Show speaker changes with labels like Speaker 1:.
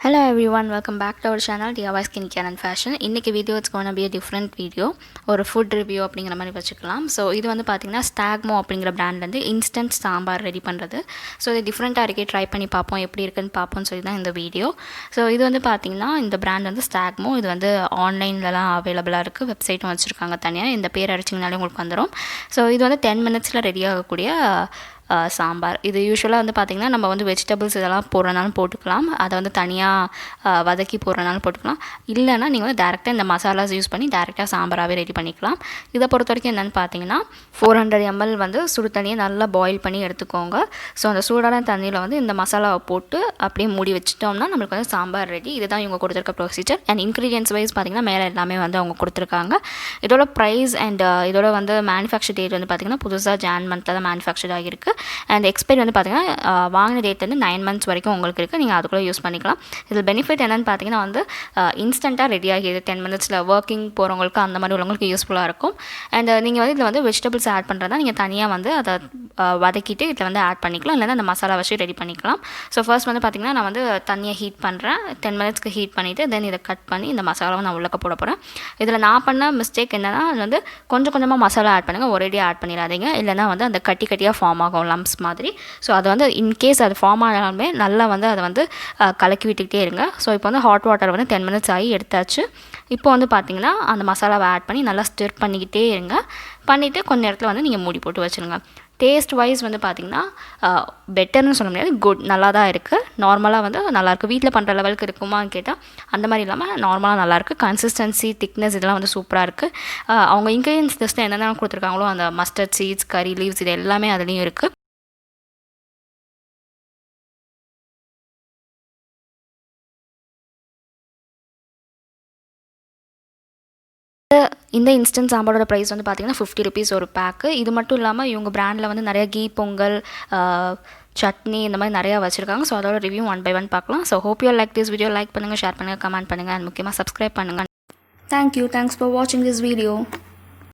Speaker 1: Hello everyone, welcome back to our channel DIY Skincare and Fashion. இன்னைக்கு video it's gonna be a different video. ஒரு food review அப்படிங்கிற மாதிரி வச்சுக்கலாம். So இது வந்து பார்த்திங்கன்னா ஸ்டாக்மோ அப்படிங்கிற பிராண்ட்லேருந்து இன்ஸ்டன்ட் சாம்பார் ரெடி பண்ணுறது. ஸோ இது டிஃப்ரெண்ட்டாக இருக்கே, ட்ரை பண்ணி பார்ப்போம் எப்படி இருக்குன்னு பார்ப்போம்னு சொல்லி தான் இந்த வீடியோ. ஸோ இது வந்து பார்த்திங்கன்னா இந்த பிராண்ட் வந்து ஸ்டாக்மோ. இது வந்து ஆன்லைன்லலாம் அவைலபிளாக இருக்குது, வெப்சைட்டும் வச்சுருக்காங்க தனியாக. இந்த பேர் அடிச்சிங்கனாலே உங்களுக்கு வந்துடும். ஸோ இது வந்து 10 minutes ரெடி ஆகக்கூடிய சாம்பார். இது யூஸ்வலாக வந்து பார்த்திங்கன்னா நம்ம வந்து வெஜிடபிள்ஸ் இதெல்லாம் போடுறனாலும் போட்டுக்கலாம், அதை வந்து தனியாக வதக்கி போடுறனாலும் போட்டுக்கலாம். இல்லைனா நீங்கள் வந்து டேரெக்டாக இந்த மசாலாஸ் யூஸ் பண்ணி டேரெக்டாக சாம்பாராகவே ரெடி பண்ணிக்கலாம். இதை பொறுத்த வரைக்கும் என்னென்னு பார்த்தீங்கன்னா 400 ml வந்து சுடு தண்ணியை நல்லா பாயில் பண்ணி எடுத்துக்கோங்க. ஸோ அந்த சூடான தண்ணியில் வந்து இந்த மசாலாவை போட்டு அப்படியே மூடி வச்சிட்டோம்னா நம்மளுக்கு வந்து சாம்பார் ரெடி. இதுதான் இவங்க கொடுத்துருக்க ப்ரொசீஜர். அண்ட் இன்க்ரீடியன்ஸ் வைஸ் பார்த்திங்கன்னா மேலே எல்லாமே வந்து அவங்க கொடுத்துருக்காங்க. இதோட ப்ரைஸ் அண்ட் இதோட வந்து மேனுஃபேக்சர் டேட் வந்து பார்த்திங்கன்னா புதுசாக ஜான் மந்த்தில் தான் மேனுஃபேக்சர் ஆகிருக்கு. அண்ட் எக்ஸ்பைரி வந்து பார்த்திங்கன்னா வாங்கின டேட் வந்து 9 months வரைக்கும் உங்களுக்கு இருக்குது. நீங்கள் அதுக்குள்ளே யூஸ் பண்ணிக்கலாம். இதில் பெனிஃபிட் என்னென்னு பார்த்தீங்கன்னா வந்து இன்ஸ்டண்ட்டாக ரெடி ஆகிடுது. 10 minutes ஒர்க்கிங் போகிறவங்களுக்கு அந்த மாதிரி உள்ளவங்களுக்கு யூஸ்ஃபுல்லாக இருக்கும். அண்ட் நீங்கள் வந்து இதில் வந்து வெஜிடபிள்ஸ் ஆட் பண்ணுறதா நீங்கள் தனியாக வந்து அதை வதக்கிட்டு இதில் வந்து ஆட் பண்ணிக்கலாம், இல்லைன்னா அந்த மசாலா வச்சு ரெடி பண்ணிக்கலாம். ஸோ ஃபர்ஸ்ட் வந்து பார்த்திங்கன்னா நான் வந்து தண்ணியை ஹீட் பண்ணுறேன். 10 minutes ஹீட் பண்ணிவிட்டு தென் இதை கட் பண்ணி இந்த மசாலாவை நான் உள்ளக்க போட போகிறேன். இதில் நான் பண்ண மிஸ்டேக் என்னென்னா வந்து கொஞ்சம் கொஞ்சமாக மசாலா ஆட் பண்ணுங்கள், ஒரேடியாக ஆட் பண்ணிடாதீங்க. இல்லைனா வந்து அந்த கட்டியாக ஃபார்ம் ஆகும் லம்ப்ஸ் மாதிரி. ஸோ அது வந்து இன்கேஸ் அது ஃபார்ம் ஆனாலுமே நல்லா வந்து அதை வந்து கலக்கி விட்டுக்கிட்டே இருங்க. ஸோ இப்போ வந்து ஹாட் வாட்டர் வந்து 10 minutes ஆகி எடுத்தாச்சு. இப்போ வந்து பார்த்திங்கன்னா அந்த மசாலாவை ஆட் பண்ணி நல்லா ஸ்டிர் பண்ணிக்கிட்டே இருங்க. பண்ணிவிட்டு கொஞ்சம் நேரத்தில் வந்து நீங்கள் மூடி போட்டு வச்சுருங்க. டேஸ்ட் வைஸ் வந்து பார்த்திங்கன்னா பெட்டர்னு சொல்ல முடியாது, குட், நல்லா தான் இருக்குது. நார்மலாக வந்து நல்லாயிருக்கு. வீட்டில் பண்ணுற லெவலுக்கு இருக்குமான்னு கேட்டால் அந்த மாதிரி இல்லாமல் நார்மலாக நல்லாயிருக்கு. கன்சிஸ்டன்சி, திக்னஸ் இதெல்லாம் வந்து சூப்பராக இருக்குது. அவங்க இன்க்ரீடியன்ஸ் லிஸ்ட்டில் என்னென்ன கொடுத்துருக்காங்களோ அந்த மஸ்டர்ட் சீட்ஸ், கறி லீவ்ஸ் இது எல்லாமே அதுலேயும் இருக்குது. இந்த இன்ஸ்டன்ட் சாம்பாரோட ப்ரைஸ் வந்து பார்த்திங்கன்னா 50 rupees ஒரு பேக்கு. இது மட்டும் இல்லாமல் இவங்க பிராண்டில் வந்து நிறையா கீ பொங்கல், சட்னி இந்த மாதிரி நிறையா வச்சுருக்காங்க. ஸோ அதோட ரிவ்யூ 1 by 1 பார்க்கலாம். So hope you like this video. Like பண்ணுங்கள், ஷேர் பண்ணுங்கள், கமெண்ட் பண்ணுங்கள், அண்ட் முக்கியமாக சப்ஸ்கிரைப் பண்ணுங்கள். தேங்க்யூ. தேங்க்ஸ் ஃபார் வாட்சிங் திஸ் வீடியோ.